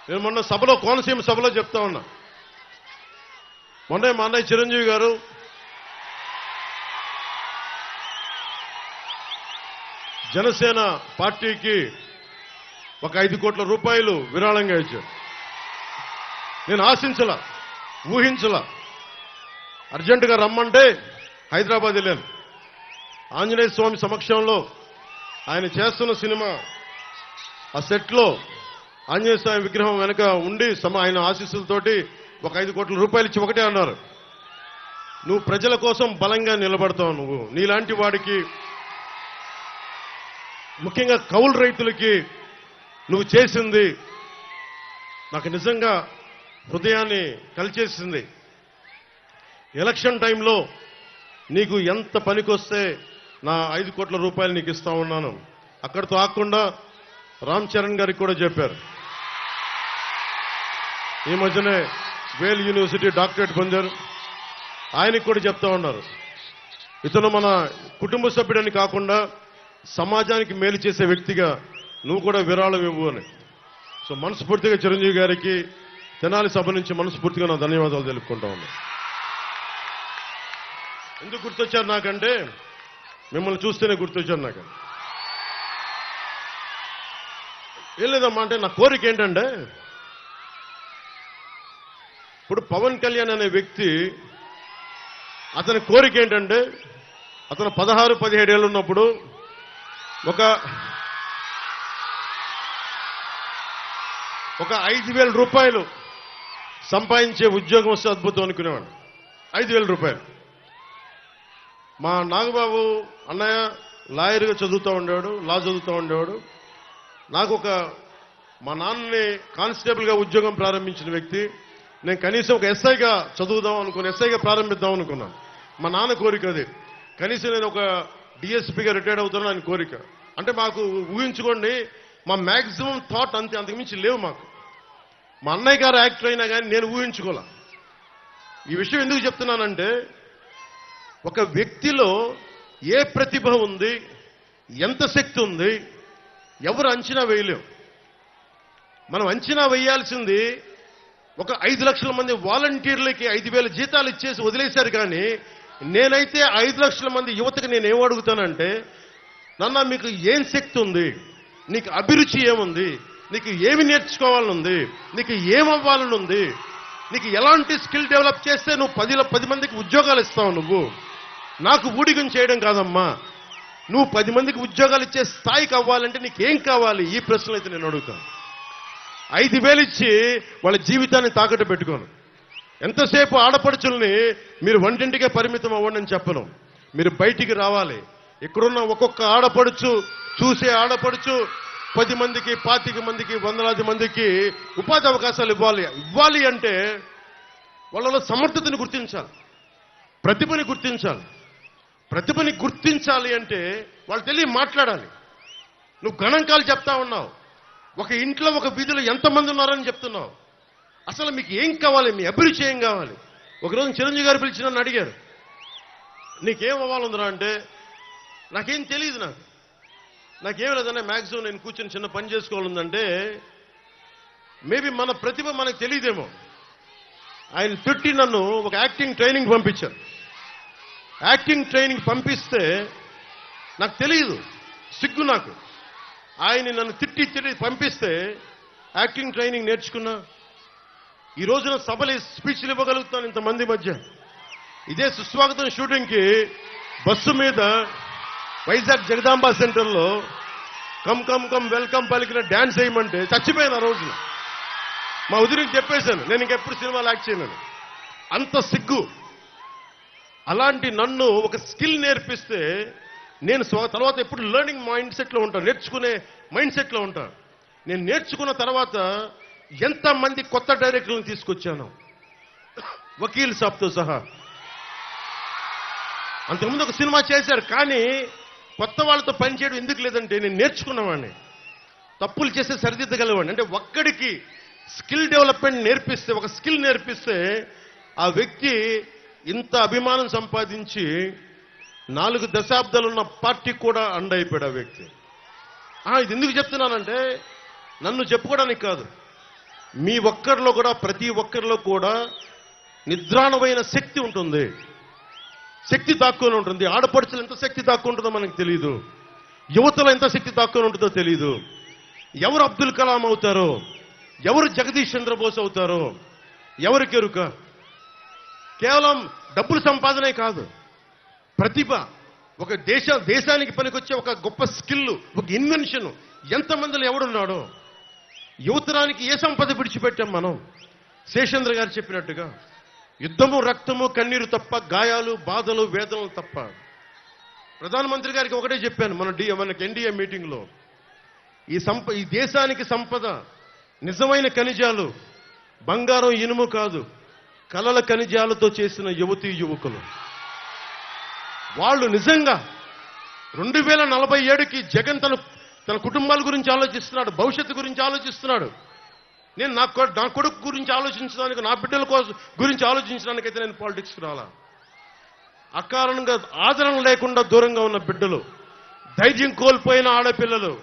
నేను మొన్న సభలో కోనసీమ సభలో చెప్తా ఉన్నా. మొన్న మా అన్నయ్య చిరంజీవి గారు జనసేన పార్టీకి ఒక 5 కోట్ల రూపాయలు విరాళంగా ఇచ్చారు. నేను ఆశించలా, ఊహించలా. అర్జెంటుగా రమ్మంటే హైదరాబాద్ వెళ్ళాను. ఆంజనేయ స్వామి సమక్షంలో ఆయన చేస్తున్న సినిమా ఆ సెట్లో ఆంజనేయ స్వామి విగ్రహం వెనక ఉండి ఆయన ఆశీస్సులతోటి ఒక 5 కోట్ల రూపాయలు ఇచ్చి ఒకటే అన్నారు, నువ్వు ప్రజల కోసం బలంగా నిలబడతావు. నువ్వు నీలాంటి వాడికి, ముఖ్యంగా కౌలు రైతులకి నువ్వు చేసింది నాకు నిజంగా హృదయాన్ని కలిచేసింది. ఎలక్షన్ టైంలో నీకు ఎంత పనికొస్తే నా 5 కోట్ల రూపాయలు నీకు ఇస్తా ఉన్నాను. అక్కడితో ఆకుండా రామ్ చరణ్ గారికి కూడా చెప్పారు. ఈ మధ్యనే వేల్ యూనివర్సిటీ డాక్టరేట్ పొందారు. ఆయనకి కూడా చెప్తా ఉన్నారు, ఇతను మన కుటుంబ సభ్యుడని కాకుండా సమాజానికి మేలు చేసే వ్యక్తిగా నువ్వు కూడా విరాళం ఇవ్వు అని. సో మనస్ఫూర్తిగా చిరంజీవి గారికి తెనాలి సభ నుంచి మనస్ఫూర్తిగా నా ధన్యవాదాలు తెలుపుకుంటా ఉన్నా. ఎందుకు గుర్తొచ్చారు నాకంటే, మిమ్మల్ని చూస్తేనే గుర్తొచ్చారు నాకు. ఏం లేదమ్మా, అంటే నా కోరిక ఏంటంటే, ఇప్పుడు పవన్ కళ్యాణ్ అనే వ్యక్తి, అతని కోరిక ఏంటంటే, అతను 16-17 ఏళ్ళు ఉన్నప్పుడు ఒక 5,000 రూపాయలు సంపాదించే ఉద్యోగం వస్తే అద్భుతం అనుకునేవాడు. 5,000 రూపాయలు. మా నాగబాబు అన్నయ్య లాయర్గా చదువుతూ ఉండేవాడు, లా చదువుతూ ఉండేవాడు. నాకు మా నాన్నని కానిస్టేబుల్గా ఉద్యోగం ప్రారంభించిన వ్యక్తి. నేను కనీసం ఒక ఎస్ఐగా చదువుదాం అనుకున్నాను, ఎస్ఐగా ప్రారంభిద్దాం అనుకున్నాను. మా నాన్న కోరిక అది. కనీసం నేను ఒక డిఎస్పీగా రిటైర్డ్ అవుతాను ఆయన కోరిక. అంటే మాకు ఊహించుకోండి, మా మ్యాక్సిమం థాట్ అంతకుమించి లేవు మాకు. మా అన్నయ్య గారు యాక్టర్ అయినా కానీ నేను ఊహించుకోలే. ఈ విషయం ఎందుకు చెప్తున్నానంటే, ఒక వ్యక్తిలో ఏ ప్రతిభ ఉంది, ఎంత శక్తి ఉంది, ఎవరు అంచనా వేయలేం. మనం అంచనా వేయాల్సింది ఒక 5 లక్షల మంది వాలంటీర్లకి 5,000 జీతాలు ఇచ్చేసి వదిలేశారు. కానీ నేనైతే 5 లక్షల మంది యువతకి నేను ఏం అడుగుతానంటే, నాన్న మీకు ఏం శక్తి ఉంది, నీకు అభిరుచి ఏముంది, నీకు ఏమి నేర్చుకోవాలని ఉంది, నీకు ఏమవ్వాలని ఉంది, నీకు ఎలాంటి స్కిల్ డెవలప్ చేస్తే నువ్వు 10 మందికి ఉద్యోగాలు ఇస్తావు. నువ్వు నాకు ఊడిగం చేయడం కాదమ్మా, నువ్వు 10 మందికి ఉద్యోగాలు ఇచ్చే స్థాయికి అవ్వాలంటే నీకేం కావాలి? ఈ ప్రశ్నలు అయితే నేను అడుగుతాను. 5,000 ఇచ్చి వాళ్ళ జీవితాన్ని తాకట్టు పెట్టుకోను. ఎంతసేపు ఆడపడుచుల్ని మీరు వంటింటికే పరిమితం అవ్వండి అని చెప్పను. మీరు బయటికి రావాలి. ఇక్కడున్న ఒక్కొక్క ఆడపడుచు, చూసే ఆడపడుచు 10 మందికి, 25 మందికి, 100 మందికి ఉపాధి అవకాశాలు ఇవ్వాలి అంటే వాళ్ళలో సమర్థతని గుర్తించాలి, ప్రతిభని గుర్తించాలి. ప్రతిభని గుర్తించాలి అంటే వాళ్ళు తెలియ మాట్లాడాలి. నువ్వు గణాంకాలు చెప్తా ఉన్నావు, ఒక ఇంట్లో ఒక వీధిలో ఎంతమంది ఉన్నారని చెప్తున్నావు. అసలు మీకు ఏం కావాలి, మీ అభిరుచి ఏం కావాలి? ఒకరోజు చిరంజీవి గారు పిలిచి నన్ను అడిగారు, నీకేం అవ్వాలందిరా అంటే, నాకేం తెలియదు. నాకేం లేదన్నా, మ్యాక్సిమం నేను కూర్చొని చిన్న పని చేసుకోవాలందంటే, మేబీ మన ప్రతిభ మనకు తెలియదేమో. ఆయన తిట్టి నన్ను ఒక యాక్టింగ్ ట్రైనింగ్ పంపించారు. యాక్టింగ్ ట్రైనింగ్ పంపిస్తే నాకు తెలియదు, సిగ్గు నాకు. ఆయన నన్ను తిట్టి పంపిస్తే యాక్టింగ్ ట్రైనింగ్ నేర్చుకున్నా. ఈ రోజున సభలు స్పీచ్లు ఇవ్వగలుగుతాను ఇంతమంది మధ్య. ఇదే సుస్వాగతం షూటింగ్కి బస్సు మీద వైజాగ్ జగదాంబ సెంటర్లో కమ్ కమ్ కమ్ వెల్కమ్ పలికిన డ్యాన్స్ వేయమంటే చచ్చిపోయాను ఆ రోజున. మా ఉదిరికి చెప్పేశాను, నేను ఇంకెప్పుడు సినిమాలు యాక్ట్ చేయను. అంత సిగ్గు. అలాంటి నన్ను ఒక స్కిల్ నేర్పిస్తే నేను తర్వాత ఎప్పుడు లెర్నింగ్ మైండ్ సెట్లో ఉంటాను, నేర్చుకునే మైండ్ సెట్లో ఉంటాను. నేను నేర్చుకున్న తర్వాత ఎంతమంది కొత్త డైరెక్టర్లను తీసుకొచ్చాను, వకీల్ సాబ్తో సహా. అంతకుముందు ఒక సినిమా చేశారు, కానీ కొత్త వాళ్ళతో పనిచేయడం ఎందుకు లేదంటే నేను నేర్చుకున్నవాడిని, తప్పులు చేస్తే సరిదిద్దగలవాడిని. అంటే ఒక్కడికి స్కిల్ డెవలప్మెంట్ నేర్పిస్తే, ఒక స్కిల్ నేర్పిస్తే ఆ వ్యక్తి ఇంత అభిమానం సంపాదించి 4 దశాబ్దాలున్న పార్టీ కూడా అండైపోయాడు ఆ వ్యక్తి. ఇది ఎందుకు చెప్తున్నానంటే, నన్ను చెప్పుకోవడానికి కాదు, మీ ఒక్కరిలో కూడా, ప్రతి ఒక్కరిలో కూడా నిద్రాణమైన శక్తి ఉంటుంది. శక్తి దాక్కుని ఉంటుంది. ఆడపడుచులు ఎంత శక్తి దాక్కుంటుందో మనకు తెలియదు. యువతలో ఎంత శక్తి దాక్కుని ఉంటుందో తెలియదు. ఎవరు అబ్దుల్ కలాం అవుతారో, ఎవరు జగదీష్ చంద్రబోస్ అవుతారో ఎవరికెరుక. కేవలం డబ్బులు సంపాదనే కాదు, ప్రతిభ, ఒక దేశానికి పనికొచ్చే ఒక గొప్ప స్కిల్, ఒక ఇన్వెన్షన్ ఎంతమందిలో ఎవడున్నాడో. యువతరానికి ఏ సంపద విడిచిపెట్టాం మనం? శేషేంద్ర గారు చెప్పినట్టుగా యుద్ధము, రక్తము, కన్నీరు తప్ప, గాయాలు, బాధలు, వేదనలు తప్ప. ప్రధానమంత్రి గారికి ఒకటే చెప్పాను మనకి ఎన్డీఏ మీటింగ్లో, ఈ దేశానికి సంపద, నిజమైన ఖనిజాలు బంగారం, ఇనుము కాదు, కలల ఖనిజాలతో చేసిన యువతీ యువకులు. వాళ్ళు నిజంగా 2047కి జగన్ తన కుటుంబాల గురించి ఆలోచిస్తున్నాడు, భవిష్యత్తు గురించి ఆలోచిస్తున్నాడు. నేను నా కొడుకు గురించి ఆలోచించడానికి, నా బిడ్డల గురించి ఆలోచించడానికైతే నేను పాలిటిక్స్కి రాలా. అకారణంగా ఆదరణ లేకుండా దూరంగా ఉన్న బిడ్డలు, ధైర్యం కోల్పోయిన ఆడపిల్లలు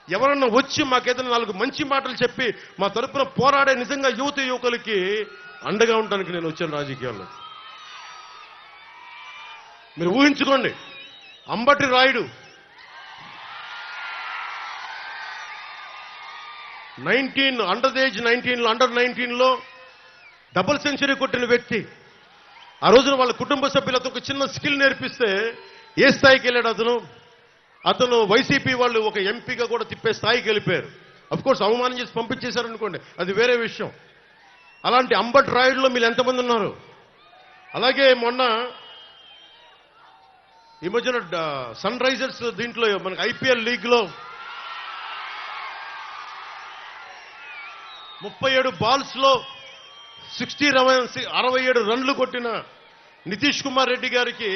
ఎవరన్నా వచ్చి మాకేదైనా 4 మంచి మాటలు చెప్పి మా తరపున పోరాడే నిజంగా యువత యువకులకి అండగా ఉండడానికి నేను వచ్చాను రాజకీయాల్లో. మీరు ఊహించుకోండి, అంబటి రాయుడు 19 అండర్ 19లో డబుల్ సెంచరీ కొట్టిన వ్యక్తి. ఆ రోజున వాళ్ళ కుటుంబ సభ్యులతో ఒక చిన్న స్కిల్ నేర్పిస్తే ఏ స్థాయికి వెళ్ళాడు అతను వైసీపీ వాళ్ళు ఒక ఎంపీగా కూడా తిప్పే స్థాయికి వెళ్ళిపోయారు. అఫ్కోర్స్ అవమానం చేసి పంపించేశారనుకోండి, అది వేరే విషయం. అలాంటి అంబటి రాయుడులో మీరు ఎంతమంది ఉన్నారు? అలాగే మొన్న ఈ మధ్యన సన్ రైజర్స్ దీంట్లో మనకి ఐపీఎల్ లీగ్లో 37 బాల్స్లో 67 రన్లు కొట్టిన నితీష్ కుమార్ రెడ్డి గారికి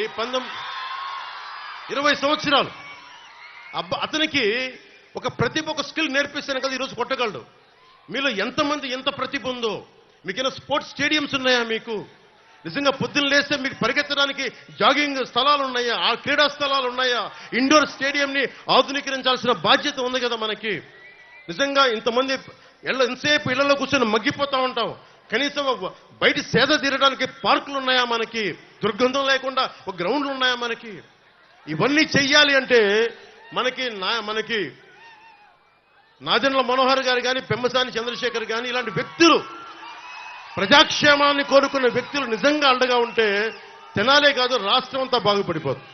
20 సంవత్సరాలు. అతనికి ఒక ప్రతిభ, ఒక స్కిల్ నేర్పిస్తాను కదా ఈరోజు కొట్టగలడు. మీలో ఎంతమంది ఎంత ప్రతిభ ఉందో? మీకైనా స్పోర్ట్స్ స్టేడియంస్ ఉన్నాయా? మీకు నిజంగా పొద్దున్న లేస్తే మీకు పరిగెత్తడానికి జాగింగ్ స్థలాలు ఉన్నాయా? ఆ క్రీడా స్థలాలు ఉన్నాయా? ఇండోర్ స్టేడియంని ఆధునీకరించాల్సిన బాధ్యత ఉంది కదా మనకి. నిజంగా ఇంతమంది ఎంతసేపు ఇళ్లలో కూర్చొని మగ్గిపోతా ఉంటాం. కనీసం బయట సేద తీరడానికి పార్కులు ఉన్నాయా మనకి? దుర్గంధం లేకుండా ఒక గ్రౌండ్లు ఉన్నాయా మనకి? ఇవన్నీ చెయ్యాలి అంటే మనకి నాదెండ్ల మనోహర్ గారు కానీ, పెమ్మసాని చంద్రశేఖర్ కానీ, ఇలాంటి వ్యక్తులు, ప్రజాక్షేమాన్ని కోరుకునే వ్యక్తులు నిజంగా అండగా ఉంటే తెనాలే కాదు రాష్ట్రం అంతా బాగుపడిపోతుంది.